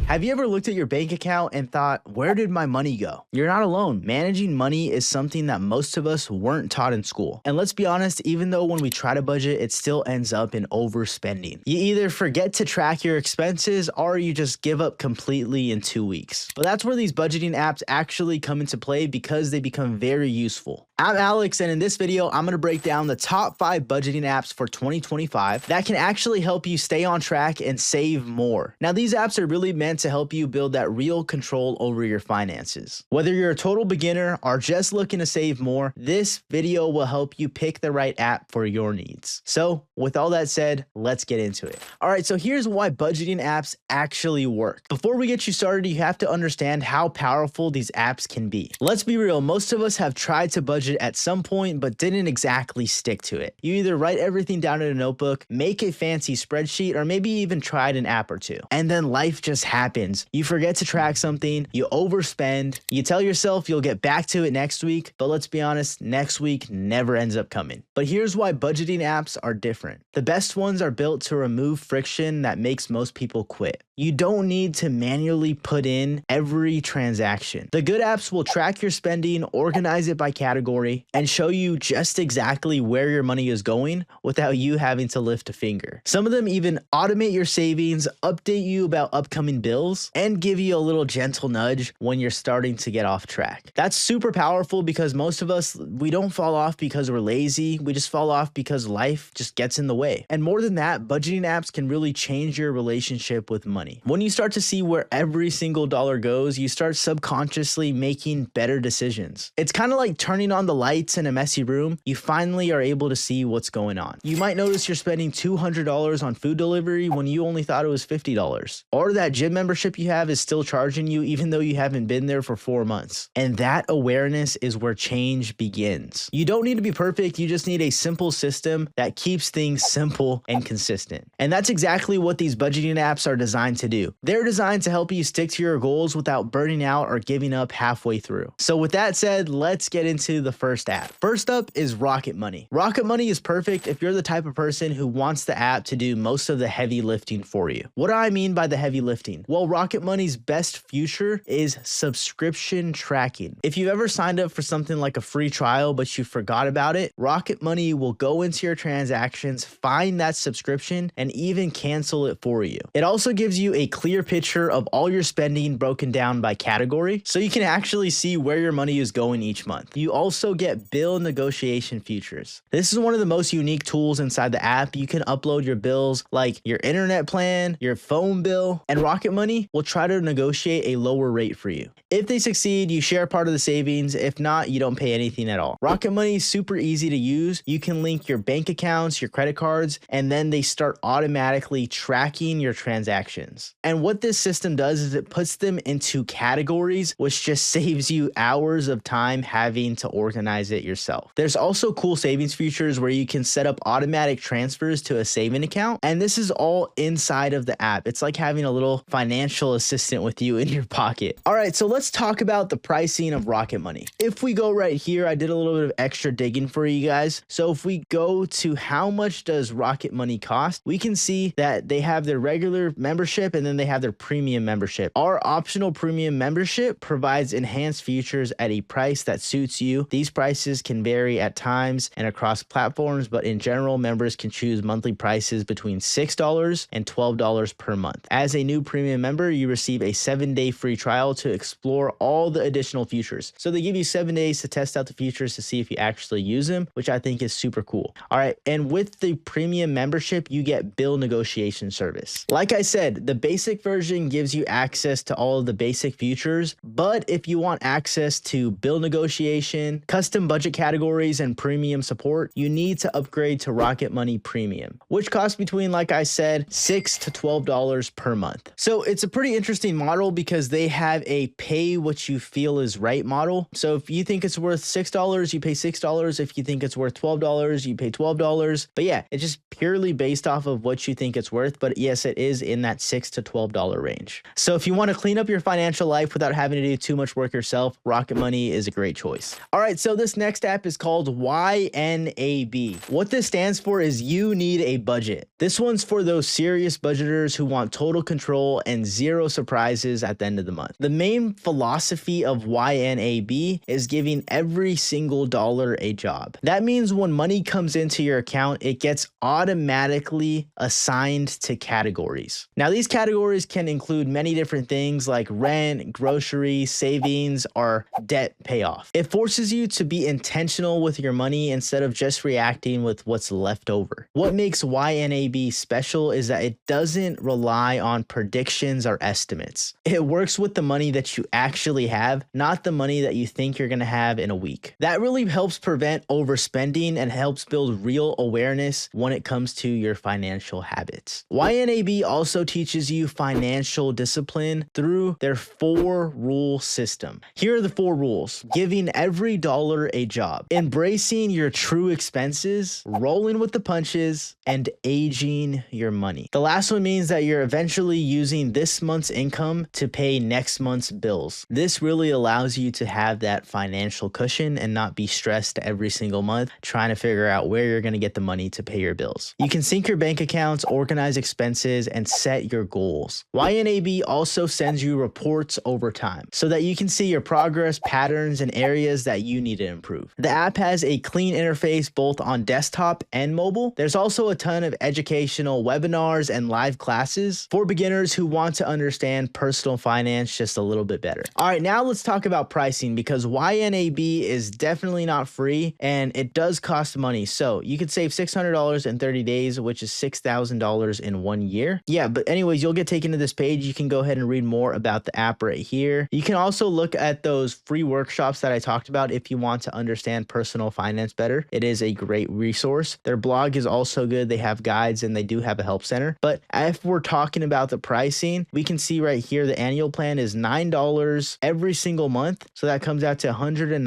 Have you ever looked at your bank account and thought, where did my money go? You're not alone. Managing money is something that most of us weren't taught in school. And let's be honest, even though when we try to budget, it still ends up in overspending. You either forget to track your expenses or you just give up completely in 2 weeks. But that's where these budgeting apps actually come into play because they become very useful. I'm Alex, and in this video, I'm going to break down the top 5 budgeting apps for 2025 that can actually help you stay on track and save more. Now, these apps are really meant to help you build that real control over your finances. Whether you're a total beginner or just looking to save more, this video will help you pick the right app for your needs. So with all that said, let's get into it. All right, so here's why budgeting apps actually work. Before we get you started, you have to understand how powerful these apps can be. Let's be real, most of us have tried to budget at some point but didn't exactly stick to it. You either write everything down in a notebook, make a fancy spreadsheet, or maybe even tried an app or two. And then life just happens. You forget to track something, you overspend, you tell yourself you'll get back to it next week, but let's be honest, next week never ends up coming. But here's why budgeting apps are different. The best ones are built to remove friction that makes most people quit. You don't need to manually put in every transaction. The good apps will track your spending, organize it by category, and show you just exactly where your money is going without you having to lift a finger. Some of them even automate your savings, update you about upcoming bills, and give you a little gentle nudge when you're starting to get off track. That's super powerful because most of us, we don't fall off because we're lazy. We just fall off because life just gets in the way. And more than that, budgeting apps can really change your relationship with money. When you start to see where every single dollar goes, you start subconsciously making better decisions. It's kind of like turning on the lights in a messy room. You finally are able to see what's going on. You might notice you're spending $200 on food delivery when you only thought it was $50. Or that gym membership you have is still charging you even though you haven't been there for 4 months. And that awareness is where change begins. You don't need to be perfect. You just need a simple system that keeps things simple and consistent. And that's exactly what these budgeting apps are designed to do. They're designed to help you stick to your goals without burning out or giving up halfway through. So with that said, let's get into the first app. First up is Rocket Money. Rocket Money is perfect if you're the type of person who wants the app to do most of the heavy lifting for you. What do I mean by the heavy lifting? Well, Rocket Money's best feature is subscription tracking. If you've ever signed up for something like a free trial but you forgot about it, Rocket Money will go into your transactions, find that subscription, and even cancel it for you. It also gives you a clear picture of all your spending broken down by category, so you can actually see where your money is going each month. You also get bill negotiation features. This is one of the most unique tools inside the app. You can upload your bills like your internet plan, your phone bill, and Rocket Money will try to negotiate a lower rate for you. If they succeed, you share part of the savings. If not, you don't pay anything at all. Rocket Money is super easy to use. You can link your bank accounts, your credit cards, and then they start automatically tracking your transactions. And what this system does is it puts them into categories, which just saves you hours of time having to organize it yourself. There's also cool savings features where you can set up automatic transfers to a saving account. And this is all inside of the app. It's like having a little financial assistant with you in your pocket. All right, so let's talk about the pricing of Rocket Money. If we go right here, I did a little bit of extra digging for you guys. So if we go to how much does Rocket Money cost, we can see that they have their regular membership and then they have their premium membership. Our optional premium membership provides enhanced features at a price that suits you. These prices can vary at times and across platforms, but in general, members can choose monthly prices between $6 and $12 per month. As a new premium member, you receive a 7-day free trial to explore all the additional features. So they give you 7 days to test out the features to see if you actually use them, which I think is super cool. All right, and with the premium membership, you get bill negotiation service. Like I said, the basic version gives you access to all of the basic features, but if you want access to bill negotiation, custom budget categories, and premium support, you need to upgrade to Rocket Money Premium, which costs between, like I said, $6 to $12 per month. So it's a pretty interesting model because they have a pay what you feel is right model. So if you think it's worth $6, you pay $6. If you think it's worth $12, you pay $12. But yeah, it's just purely based off of what you think it's worth. But yes, it is in that $6 to $12 range. So if you want to clean up your financial life without having to do too much work yourself, Rocket Money is a great choice. All right, so this next app is called YNAB. What this stands for is you need a budget. This one's for those serious budgeters who want total control and and zero surprises at the end of the month. The main philosophy of YNAB is giving every single dollar a job. That means when money comes into your account, it gets automatically assigned to categories. Now, these categories can include many different things like rent, groceries, savings, or debt payoff. It forces you to be intentional with your money instead of just reacting with what's left over. What makes YNAB special is that it doesn't rely on predictions or estimates. It works with the money that you actually have, not the money that you think you're going to have in a week. That really helps prevent overspending and helps build real awareness when it comes to your financial habits. YNAB also teaches you financial discipline through their 4-rule system. Here are the 4 rules: giving every dollar a job, embracing your true expenses, rolling with the punches, and aging your money. The last one means that you're eventually using this month's income to pay next month's bills. This really allows you to have that financial cushion and not be stressed every single month trying to figure out where you're going to get the money to pay your bills. You can sync your bank accounts, organize expenses, and set your goals. YNAB also sends you reports over time so that you can see your progress, patterns, and areas that you need to improve. The app has a clean interface both on desktop and mobile. There's also a ton of educational webinars and live classes for beginners who want to understand personal finance just a little bit better. All right, now let's talk about pricing, because YNAB is definitely not free and it does cost money. So you could save $600 in 30 days, which is $6,000 in 1 year. Yeah, but anyways, you'll get taken to this page. You can go ahead and read more about the app right here. You can also look at those free workshops that I talked about if you want to understand personal finance better. It is a great resource. Their blog is also good. They have guides and they do have a help center. But if we're talking about the pricing, we can see right here the annual plan is $9 every single month. So that comes out to $109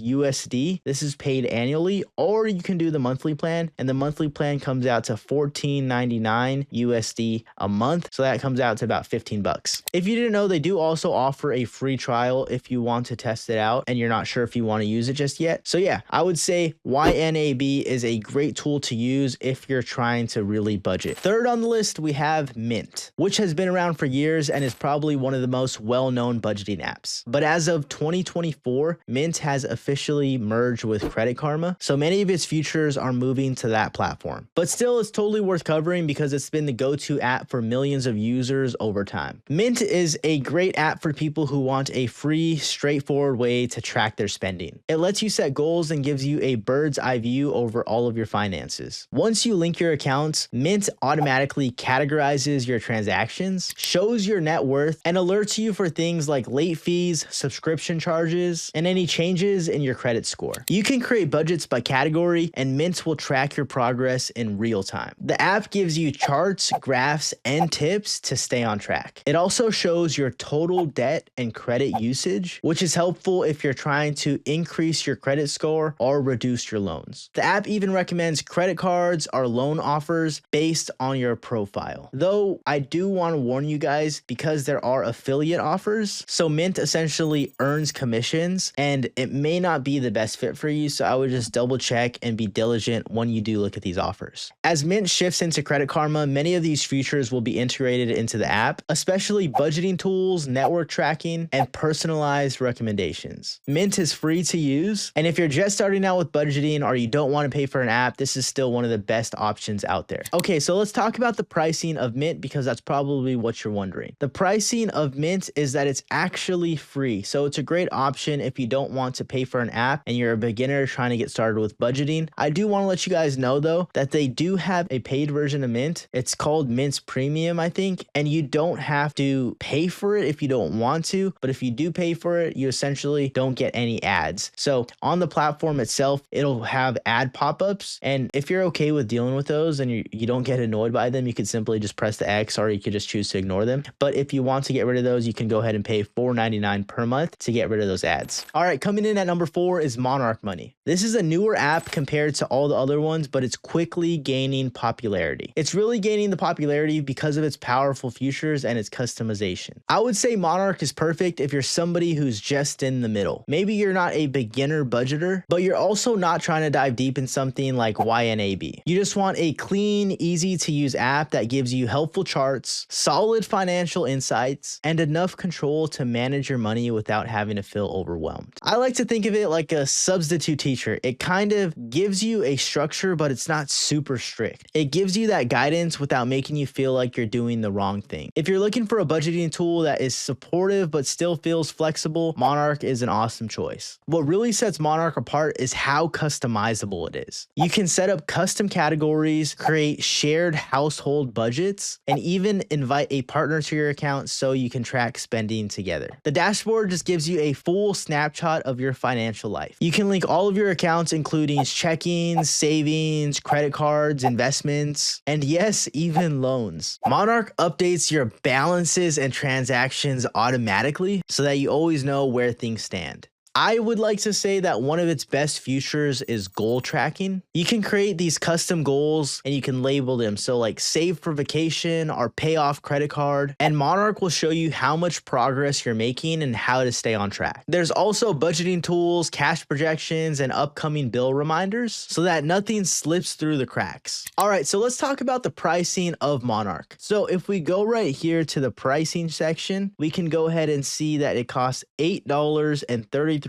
USD. This is paid annually, or you can do the monthly plan, and the monthly plan comes out to $14.99 USD a month. So that comes out to about 15 bucks. If you didn't know, they do also offer a free trial if you want to test it out and you're not sure if you want to use it just yet. So yeah, I would say YNAB is a great tool to use if you're trying to really budget. Third on the list, we have Mint, which has been around for years and is probably one of the most well-known budgeting apps. But as of 2024, Mint has officially merged with Credit Karma, so many of its features are moving to that platform. But still, it's totally worth covering because it's been the go-to app for millions of users over time. Mint is a great app for people who want a free, straightforward way to track their spending. It lets you set goals and gives you a bird's eye view over all of your finances. Once you link your accounts, Mint automatically categorizes your transactions, shows your net worth, and alerts you for things like late fees, subscription charges, and any changes in your credit score. You can create budgets by category, and Mint will track your progress in real time. The app gives you charts, graphs, and tips to stay on track. It also shows your total debt and credit usage, which is helpful if you're trying to increase your credit score or reduce your loans. The app even recommends credit cards or loan offers based on your profile. Though I do want to warn you guys, because there are affiliate offers, so Mint essentially earns commissions and it may not be the best fit for you, so I would just double check and be diligent when you do look at these offers. As Mint shifts into Credit Karma, many of these features will be integrated into the app, especially budgeting tools, network tracking, and personalized recommendations. Mint is free to use, and if you're just starting out with budgeting or you don't want to pay for an app, this is still one of the best options out there. Okay, so let's talk about the pricing of Mint, because that's probably what you're wondering. The pricing of Mint is that it's actually free, so it's a great option if you don't want to pay for an app and you're a beginner trying to get started with budgeting. I do want to let you guys know though that they do have a paid version of Mint. It's called Mint Premium, I think, and you don't have to pay for it if you don't want to, but if you do pay for it, you essentially don't get any ads. So on the platform itself, it'll have ad pop-ups, and if you're okay with dealing with those and you don't get annoyed by them, you could simply just press the X, or you could just choose to ignore them. But if you want to get rid of those, you can go ahead and pay $4.99 per month to get rid of those ads. All right, coming in at number 4 is Monarch Money. This is a newer app compared to all the other ones, but it's quickly gaining popularity. It's really gaining the popularity because of its powerful features and its customization. I would say Monarch is perfect if you're somebody who's just in the middle. Maybe you're not a beginner budgeter, but you're also not trying to dive deep in something like YNAB. You just want a clean, easy to use app that gives you helpful charts, solid financial insights, and enough control to manage your money without having to feel overwhelmed. I like to think of it like a substitute teacher. It kind of gives you a structure, but it's not super strict. It gives you that guidance without making you feel like you're doing the wrong thing. If you're looking for a budgeting tool that is supportive but still feels flexible, Monarch is an awesome choice. What really sets Monarch apart is how customizable it is. You can set up custom categories, create shared household budgets, and even invite a partner to your account so you can track spending together. The dashboard just gives you a full snapshot of your financial life. You can link all of your accounts, including checkings, savings, credit cards, investments, and yes, even loans. Monarch updates your balances and transactions automatically so that you always know where things stand. I would like to say that one of its best features is goal tracking. You can create these custom goals and you can label them. So like save for vacation or pay off credit card. And Monarch will show you how much progress you're making and how to stay on track. There's also budgeting tools, cash projections, and upcoming bill reminders so that nothing slips through the cracks. All right, so let's talk about the pricing of Monarch. So if we go right here to the pricing section, we can go ahead and see that it costs $8.33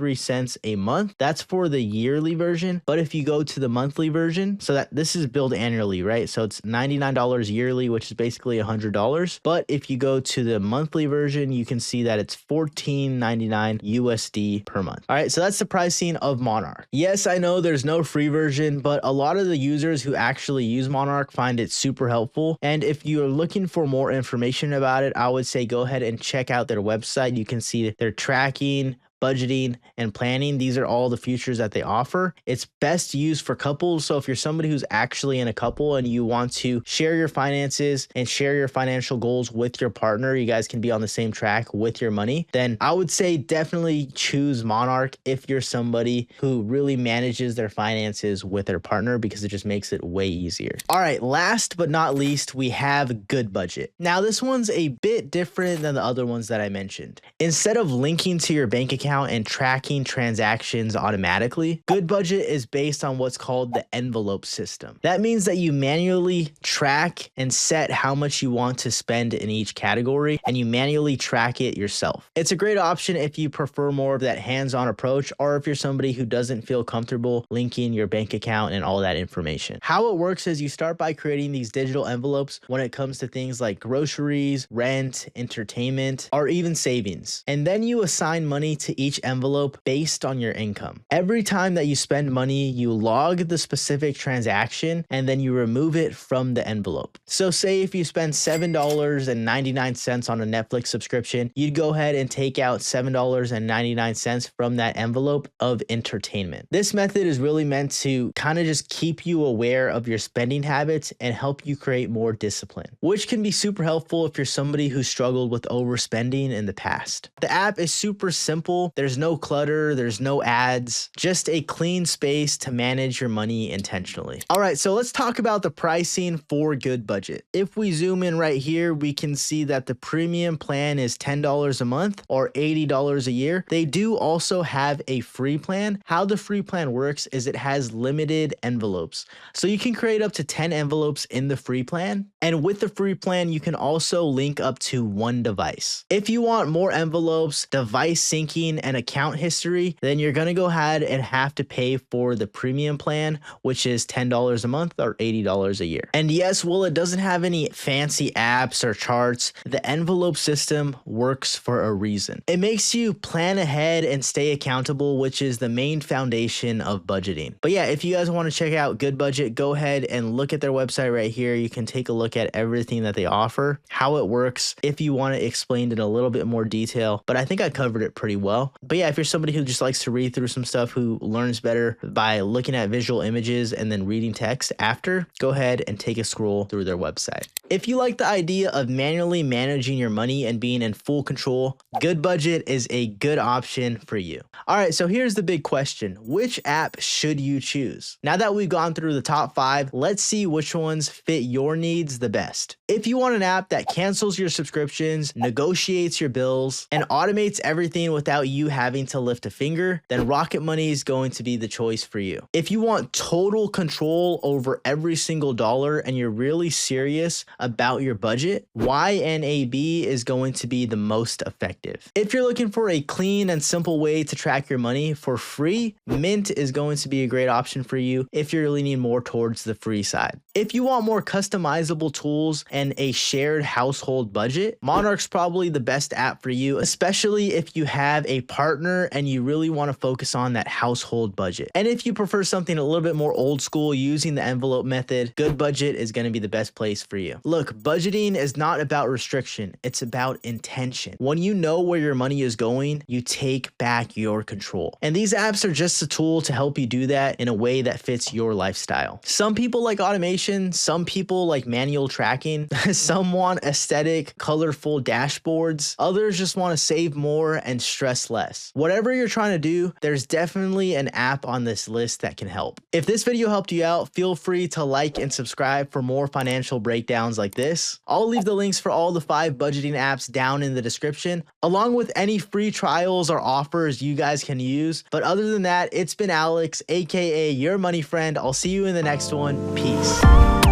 a month. That's for the yearly version. But if you go to the monthly version, so that this is billed annually, right? So it's $99 yearly, which is basically $100. But if you go to the monthly version, you can see that it's $14.99 USD per month. All right, so that's the pricing of Monarch. Yes, I know there's no free version, but a lot of the users who actually use Monarch find it super helpful. And if you're looking for more information about it, I would say go ahead and check out their website. You can see their tracking, budgeting, and planning. These are all the features that they offer. It's best used for couples. So if you're somebody who's actually in a couple and you want to share your finances and share your financial goals with your partner, you guys can be on the same track with your money, then I would say definitely choose Monarch if you're somebody who really manages their finances with their partner, because it just makes it way easier. All right, last but not least, we have Goodbudget. Now this one's a bit different than the other ones that I mentioned. Instead of linking to your bank account and tracking transactions automatically, Goodbudget is based on what's called the envelope system. That means that you manually track and set how much you want to spend in each category, and you manually track it yourself. It's a great option if you prefer more of that hands-on approach, or if you're somebody who doesn't feel comfortable linking your bank account and all that information. How it works is you start by creating these digital envelopes when it comes to things like groceries, rent, entertainment, or even savings. And then you assign money to each envelope based on your income. Every time that you spend money, you log the specific transaction and then you remove it from the envelope. So say if you spend $7.99 on a Netflix subscription, you'd go ahead and take out $7.99 from that envelope of entertainment. This method is really meant to kind of just keep you aware of your spending habits and help you create more discipline, which can be super helpful if you're somebody who struggled with overspending in the past. The app is super simple. There's no clutter, there's no ads, just a clean space to manage your money intentionally. All right, so let's talk about the pricing for Goodbudget. If we zoom in right here, we can see that the premium plan is $10 a month or $80 a year. They do also have a free plan. How the free plan works is it has limited envelopes. So you can create up to 10 envelopes in the free plan. And with the free plan, you can also link up to one device. If you want more envelopes, device syncing, and account history, then you're going to go ahead and have to pay for the premium plan, which is $10 a month or $80 a year. And yes, while it doesn't have any fancy apps or charts, the envelope system works for a reason. It makes you plan ahead and stay accountable, which is the main foundation of budgeting. But yeah, if you guys want to check out Goodbudget, go ahead and look at their website right here. You can take a look at everything that they offer, how it works, if you want it explained in a little bit more detail, but I think I covered it pretty well. But yeah, if you're somebody who just likes to read through some stuff, who learns better by looking at visual images and then reading text after, go ahead and take a scroll through their website. If you like the idea of manually managing your money and being in full control, Goodbudget is a good option for you. All right, so here's the big question. Which app should you choose? Now that we've gone through the top 5, let's see which ones fit your needs the best. If you want an app that cancels your subscriptions, negotiates your bills, and automates everything without you you having to lift a finger, then Rocket Money is going to be the choice for you. If you want total control over every single dollar and you're really serious about your budget, YNAB is going to be the most effective. If you're looking for a clean and simple way to track your money for free, Mint is going to be a great option for you if you're leaning more towards the free side. If you want more customizable tools and a shared household budget, Monarch's probably the best app for you, especially if you have a partner and you really want to focus on that household budget. And if you prefer something a little bit more old school using the envelope method, Goodbudget is going to be the best place for you. Look, budgeting is not about restriction, it's about intention. When you know where your money is going, you take back your control. And these apps are just a tool to help you do that in a way that fits your lifestyle. Some people like automation, some people like manual tracking, some want aesthetic, colorful dashboards, others just want to save more and stress less. Whatever you're trying to do, there's definitely an app on this list that can help. If this video helped you out, feel free to like and subscribe for more financial breakdowns like this. I'll leave the links for all the 5 budgeting apps down in the description, along with any free trials or offers you guys can use. But other than that, it's been Alex, aka your money friend. I'll see you in the next one. Peace.